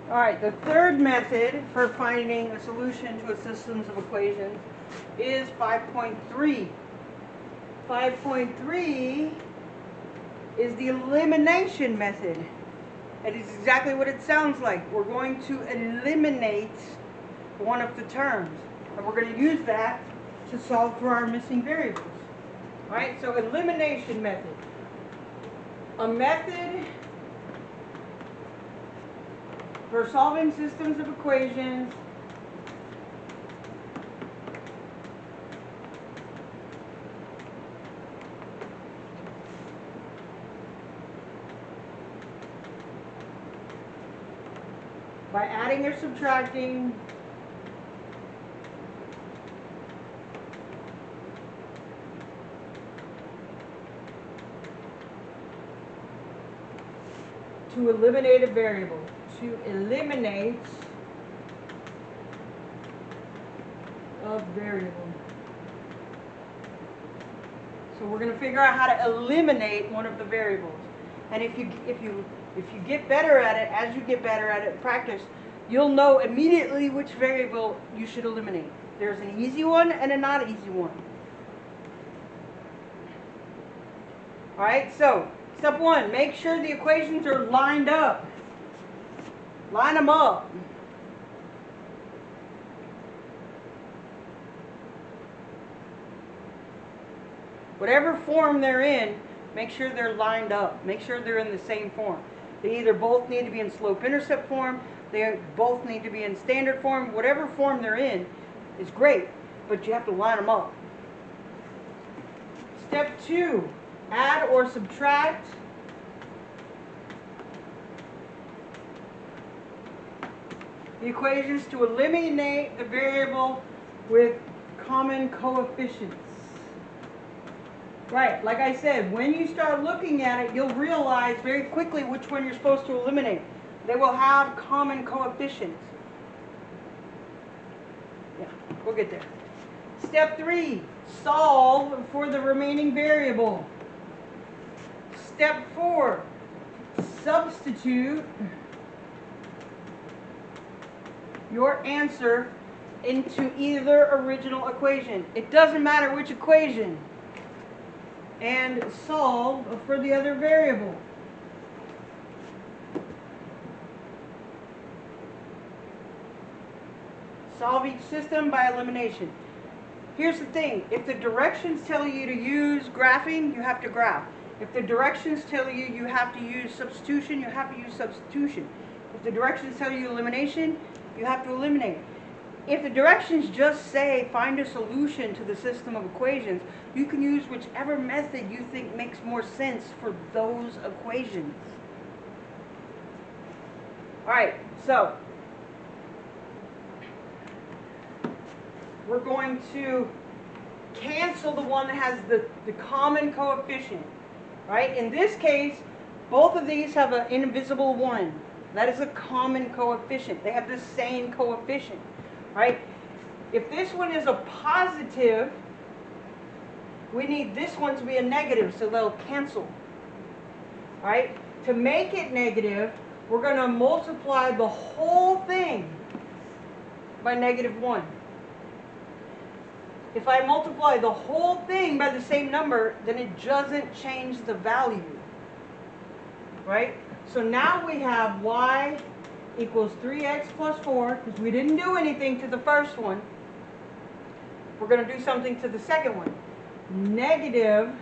All right, the third method for finding a solution to a system of equations is 5.3. 5.3 is the elimination method. It is exactly what it sounds like. We're going to eliminate one of the terms, and we're going to use that to solve for our missing variables. All right, so elimination method. A method for solving systems of equations by adding or subtracting to eliminate a variable. To eliminate a variable. So we're going to figure out how to eliminate one of the variables. And if you get better at it, as you get better at it in practice, you'll know immediately which variable you should eliminate. There's an easy one and a not easy one. All right, so step one, make sure the equations are lined up. Line them up. Whatever form they're in, make sure they're lined up. Make sure they're in the same form. They either both need to be in slope-intercept form, they both need to be in standard form. Whatever form they're in is great, but you have to line them up. Step two, add or subtract the equations to eliminate the variable with common coefficients. Right, like I said, when you start looking at it, you'll realize very quickly which one you're supposed to eliminate. They will have common coefficients. Yeah, we'll get there. Step three, solve for the remaining variable. Step four, substitute your answer into either original equation. It doesn't matter which equation. And solve for the other variable. Solve each system by elimination. Here's the thing. If the directions tell you to use graphing, you have to graph. If the directions tell you you have to use substitution, you have to use substitution. If the directions tell you elimination, you have to eliminate. If the directions just say find a solution to the system of equations, you can use whichever method you think makes more sense for those equations. Alright, so we're going to cancel the one that has the common coefficient. Right? In this case, both of these have an invisible 1. That is a common coefficient. They have the same coefficient. Right? If this one is a positive, we need this one to be a negative, so they'll cancel. Right? To make it negative, we're going to multiply the whole thing by -1. If I multiply the whole thing by the same number, then it doesn't change the value. Right? So now we have y equals 3x plus 4, because we didn't do anything to the first one. We're going to do something to the second one. Negative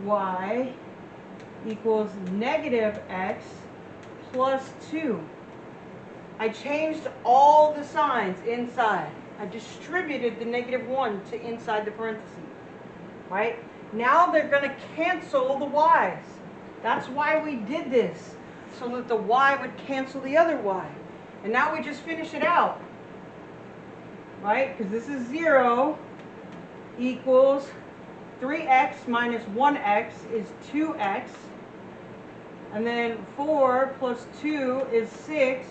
y equals negative x plus 2. I changed all the signs inside. I distributed the -1 to inside the parentheses. Right? Now they're going to cancel the y's. That's why we did this, so that the y would cancel the other y. And now we just finish it out. Right? Because this is 0 equals 3x minus 1x is 2x. And then 4 plus 2 is 6.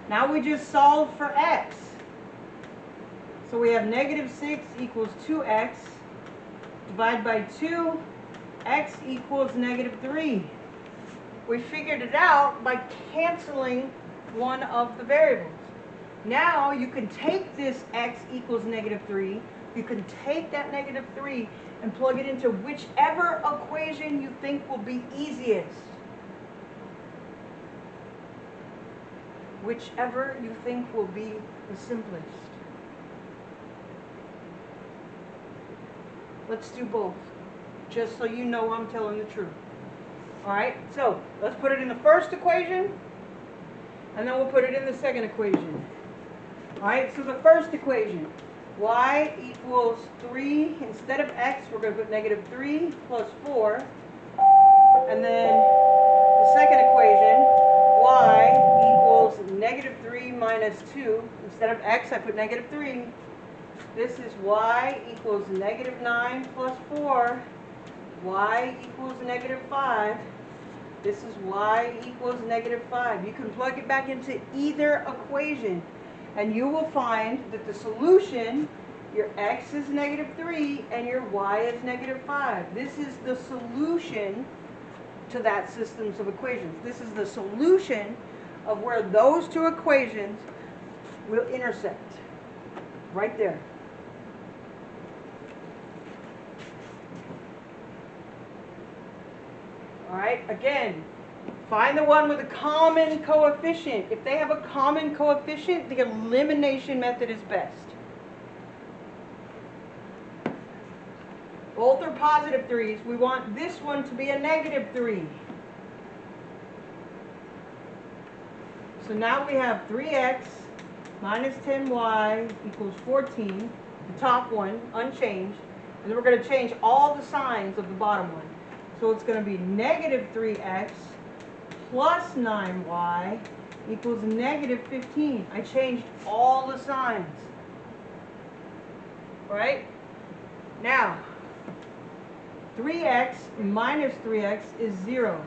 Now we just solve for x. So we have -6 equals 2x. Divide by 2, x equals -3. We figured it out by canceling one of the variables. Now you can take this x equals -3, you can take that -3 and plug it into whichever equation you think will be easiest. Whichever you think will be the simplest. Let's do both, just so you know I'm telling the truth. Alright, so let's put it in the first equation, and then we'll put it in the second equation. Alright, so the first equation, y equals 3, instead of x, we're going to put -3 plus 4. And then the second equation, y equals -3 minus 2. Instead of x, I put -3. This is y equals -9 plus 4. Y equals -5. This is y equals -5. You can plug it back into either equation, and you will find that the solution, your x is -3 and your y is -5. This is the solution to that systems of equations. This is the solution of where those two equations will intersect. Right there. Alright, again, find the one with a common coefficient. If they have a common coefficient, the elimination method is best. Both are positive 3's. We want this one to be a -3. So now we have 3x minus 10y equals 14, the top one, unchanged. And then we're going to change all the signs of the bottom one. So it's going to be -3x plus 9y equals -15. I changed all the signs. Right? Now, 3x minus 3x is 0.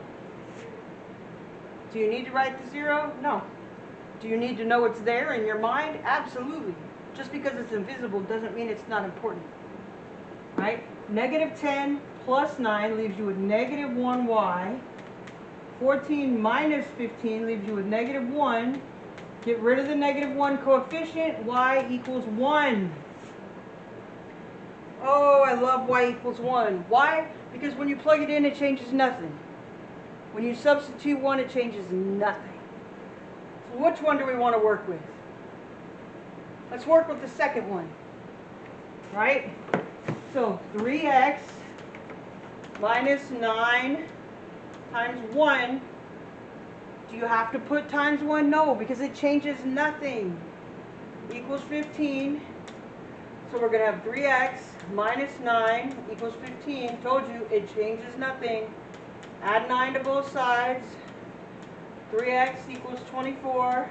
Do you need to write the 0? No. Do you need to know it's there in your mind? Absolutely. Just because it's invisible doesn't mean it's not important. Right? -10 plus 9 leaves you with -1y. 14 minus 15 leaves you with -1. Get rid of the -1 coefficient. Y equals 1. Oh, I love y equals 1. Why? Because when you plug it in, it changes nothing. When you substitute 1, it changes nothing. So which one do we want to work with? Let's work with the second one. Right? So 3x minus 9 times 1. Do you have to put times 1? No, because it changes nothing. Equals 15. So we're going to have 3x minus 9 equals 15. Told you, it changes nothing. Add 9 to both sides. 3x equals 24.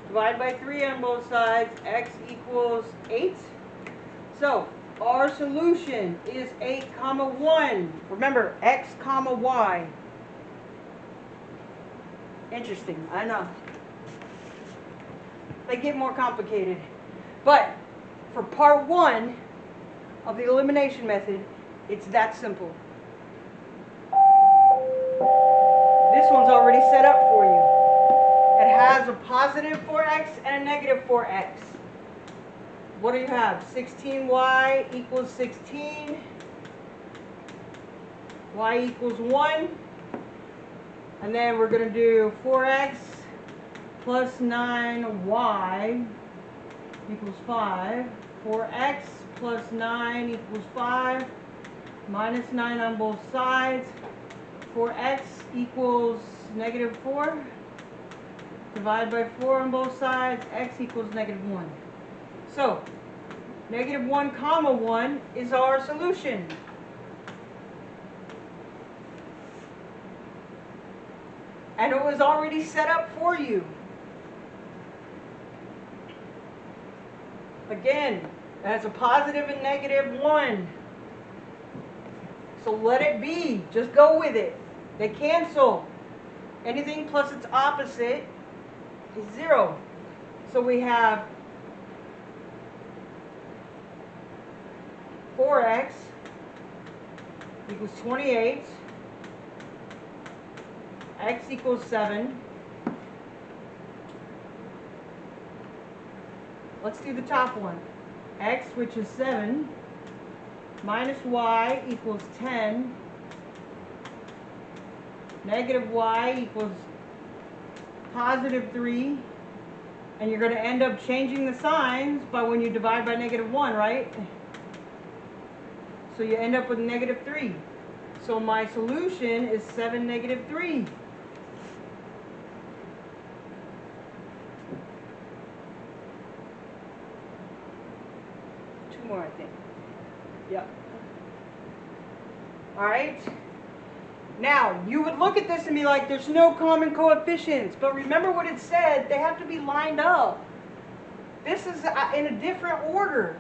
Divide by 3 on both sides. X equals 8. So our solution is 8, 1. Remember, x, y. Interesting, I know. They get more complicated. But for part 1 of the elimination method, it's that simple. This one's already set up for you. It has a positive 4x and a negative 4x. What do you have? 16y equals 16. Y equals 1. And then we're going to do 4x plus 9y equals 5. 4x plus 9 equals 5. Minus 9 on both sides. 4x equals -4. Divide by 4 on both sides. X equals -1. So, -1, 1 is our solution. And it was already set up for you. Again, it has a positive and -1. So let it be. Just go with it. They cancel. Anything plus its opposite is 0. So we have 4x equals 28. X equals 7. Let's do the top one. X, which is 7, minus y equals 10. Negative y equals positive 3. And you're going to end up changing the signs by when you divide by -1, right? So you end up with -3. So my solution is 7, -3. Two more, I think. Yep. All right. Now, you would look at this and be like, there's no common coefficients. But remember what it said, they have to be lined up. This is in a different order.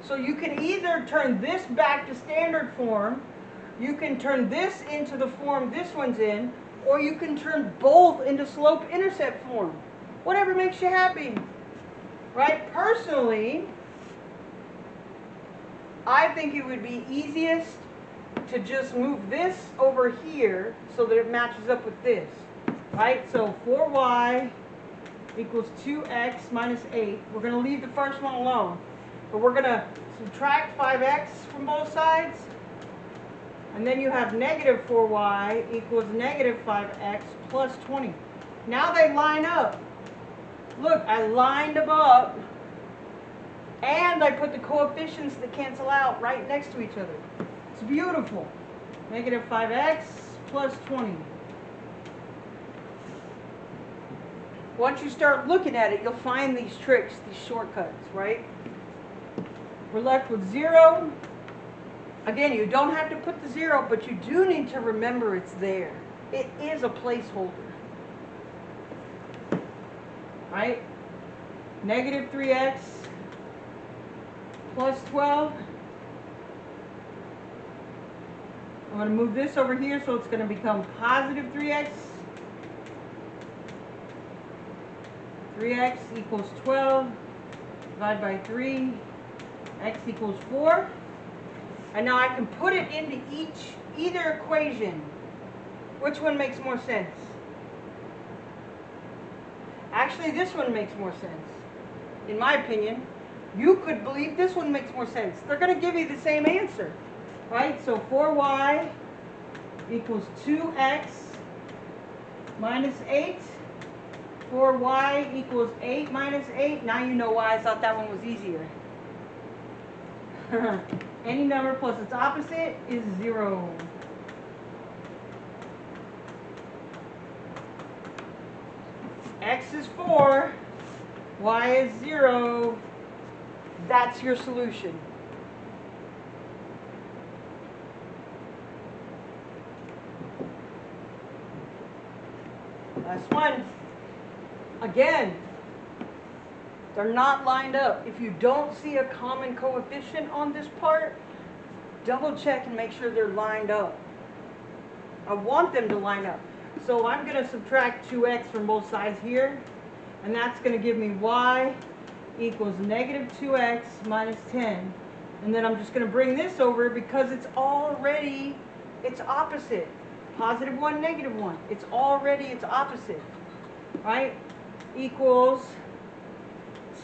So you can either turn this back to standard form, you can turn this into the form this one's in, or you can turn both into slope-intercept form. Whatever makes you happy. Right? Personally, I think it would be easiest to just move this over here so that it matches up with this. Right? So 4y equals 2x minus 8. We're going to leave the first one alone. But we're going to subtract 5x from both sides. And then you have negative 4y equals negative 5x plus 20. Now they line up. Look, I lined them up. And I put the coefficients that cancel out right next to each other. It's beautiful. Negative 5x plus 20. Once you start looking at it, you'll find these tricks, these shortcuts, right? We're left with 0. Again, you don't have to put the 0, but you do need to remember it's there. It is a placeholder. Right? Negative 3x plus 12. I'm going to move this over here so it's going to become positive 3x. 3x equals 12. Divide by 3. X equals 4. And now I can put it into either equation. Which one makes more sense? Actually, this one makes more sense. In my opinion, you could believe this one makes more sense. They're going to give you the same answer. Right? So 4y equals 2x minus 8. 4y equals 8 minus 8. Now you know why I thought that one was easier. Any number plus its opposite is 0. X is 4. Y is 0. That's your solution. Last one. Again, they're not lined up. If you don't see a common coefficient on this part, double check and make sure they're lined up. I want them to line up. So I'm going to subtract 2x from both sides here, and that's going to give me y equals negative 2x minus 10. And then I'm just going to bring this over because it's opposite. Positive 1, negative 1. It's opposite. Right? Equals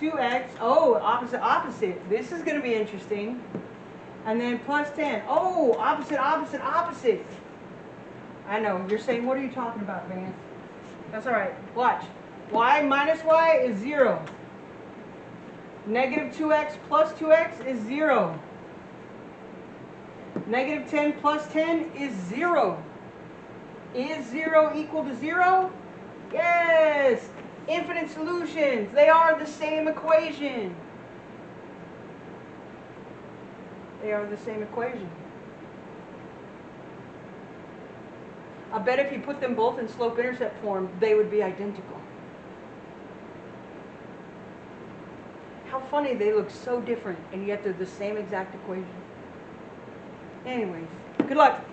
2x. Oh, opposite. This is going to be interesting. And then plus 10. Oh, opposite. I know. You're saying, what are you talking about, Vance? That's all right. Watch. Y minus y is 0. Negative 2x plus 2x is 0. Negative 10 plus 10 is 0. Is 0 equal to 0? Yes! Infinite solutions. They are the same equation. They are the same equation. I bet if you put them both in slope-intercept form, they would be identical. How funny, they look so different, and yet they're the same exact equation. Anyways, good luck.